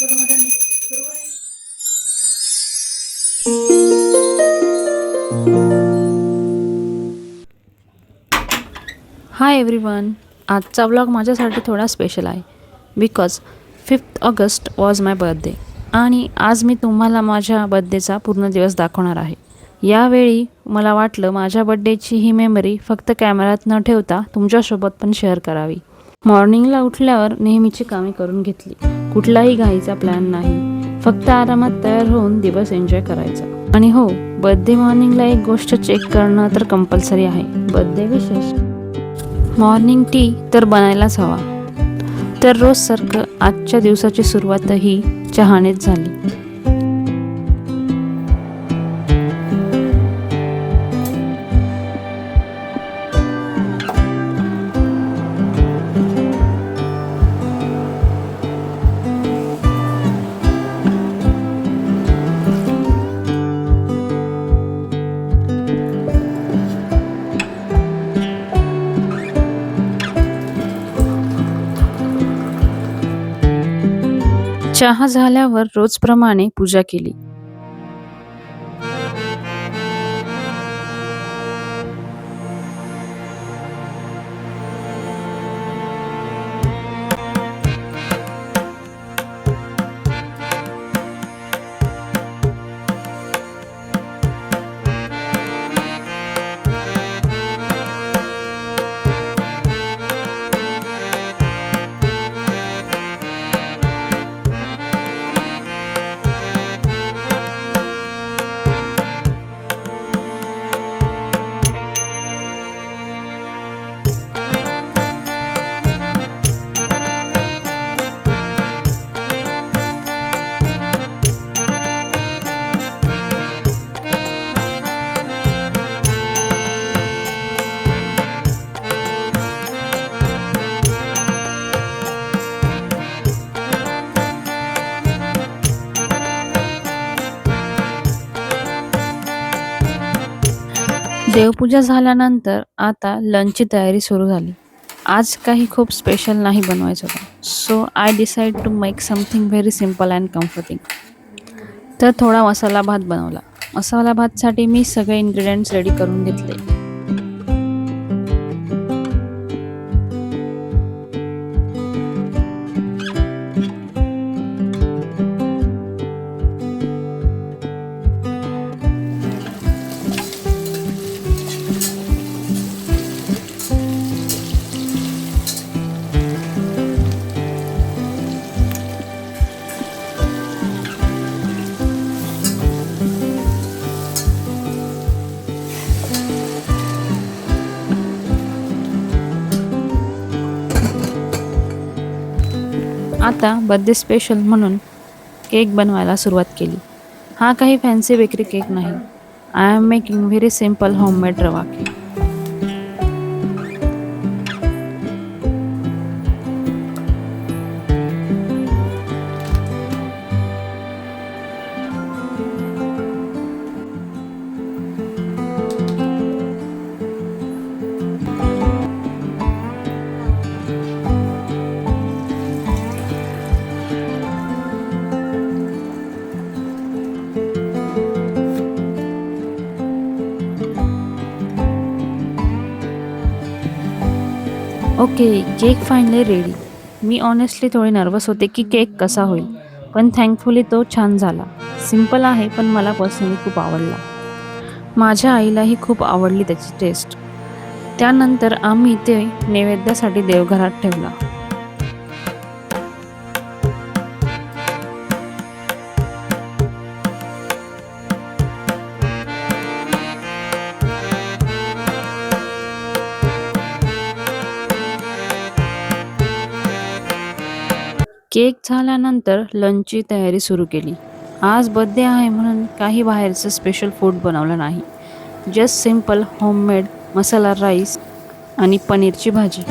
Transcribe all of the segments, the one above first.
Hi everyone. आजचा vlog माझ्यासाठी थोडा स्पेशल आहे because 5th August was my birthday आणि आज मी तुम्हाला माझ्या बर्थडेचा पूर्ण दिवस दाखवणार आहे. यावेळी मला वाटलं माझ्या बर्थडेची ही मेमरी फक्त कॅमेऱ्यात न ठेवता तुमच्यासोबत पण शेअर करावी. मॉर्निंगला उठल्यावर नेहमीची कामे करून घेतली. कुठलाही घाईचा प्लॅन नाही, फक्त आरामात तयार होऊन दिवस एन्जॉय करायचा. आणि हो, बर्थडे मॉर्निंगला एक गोष्ट चेक करणं तर कंपल्सरी आहे. बर्थडे विशेष मॉर्निंग टी तर बनायलाच हवा. तर रोजसारखं आजच्या दिवसाची सुरुवातही चहानेच झाली. चहा झाल्यावर रोजप्रमाणे पूजा केली. देवपूजा झाल्यानंतर आता लंचची तयारी सुरू झाली. आज काही खूप स्पेशल नाही बनवायचं होतं, so I decide to make something very simple and comforting. तर थोडा मसाला भात बनवला. मसाला भातसाठी मी सगळे इन्ग्रेडियंट्स रेडी करून घेतले. आता बर्थडे स्पेशल म्हणून केक बनवायला सुरुवात केली. हा काही फॅन्सी बेकरी केक नाही. I am making very simple homemade रवा cake. Okay, cake finally ready. Me honestly थोडी नर्वस होते की केक कसा होईल, पण थँकफुली तो छान झाला. सिम्पल आहे पण मला पर्सनली खूप आवडला. माझ्या आईलाही खूप आवडली त्याची टेस्ट. त्यानंतर आम्ही ते नैवेद्यासाठी देवघरात ठेवला. केक झाल्यानंतर लंचची तयारी सुरू केली. आज बर्थडे आहे म्हणून काही बाहेरचं स्पेशल फूड बनवलं नाही. जस्ट सिम्पल होममेड मसाला राईस आणि पनीरची भाजी.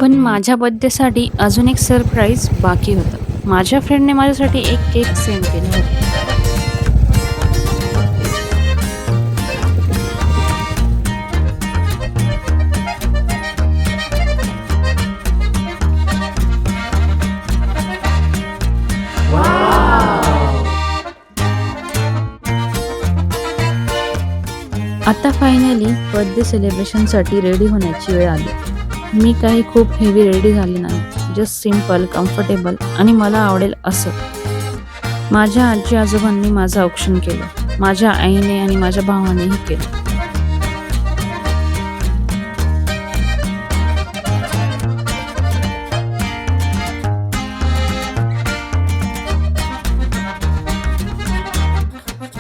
पण माझ्या बर्थडेसाठी अजून एक सरप्राईज बाकी होतं. माझ्या फ्रेंडने माझ्यासाठी एक केक सेंड केला होता. आता फायनली बर्थडे सेलिब्रेशनसाठी रेडी होण्याची वेळ आली. मी काही खूप हेवी रेडी झाले नाही, जस्ट सिम्पल, कम्फर्टेबल आणि मला आवडेल असं. माझ्या आजी आजोबांनी माझं औक्षण केलं, माझ्या आईने आणि माझ्या भावानेही केलं.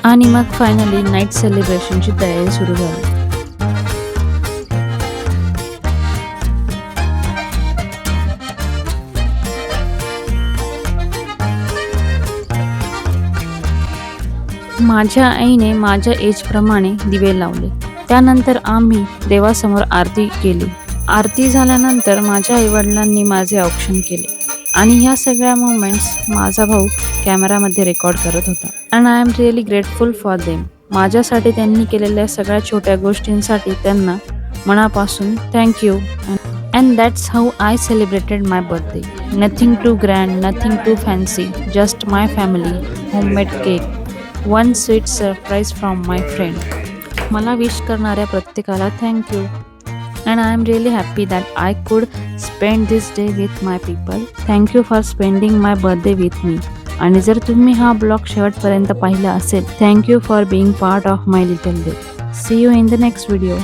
आणि मग फायनली नाईट सेलिब्रेशनची तयारी सुरू झाली. माझ्या आईने माझ्या एजप्रमाणे दिवे लावले. त्यानंतर आम्ही देवासमोर आरती केली. आरती झाल्यानंतर माझ्या आईवडिलांनी माझे औक्षण केले आणि ह्या सगळ्या मोमेंट्स माझा भाऊ कॅमेरामध्ये रेकॉर्ड करत होता. And I am really grateful for them. माझ्यासाठी त्यांनी केलेल्या सगळ्या छोट्या गोष्टींसाठी त्यांना मनापासून thank you. And that's how I celebrated my birthday. Nothing too grand, nothing too fancy, just my family, homemade cake, one sweet surprise from my friend. मला wish करणाऱ्या प्रत्येकाला thank you. And I am really happy that I could spend this day with my people. Thank you for spending my birthday with me. आणि जर तुम्ही हा blog शेवटपर्यंत पाहिला असेल, thank you for being part of my little day. See you in the next video.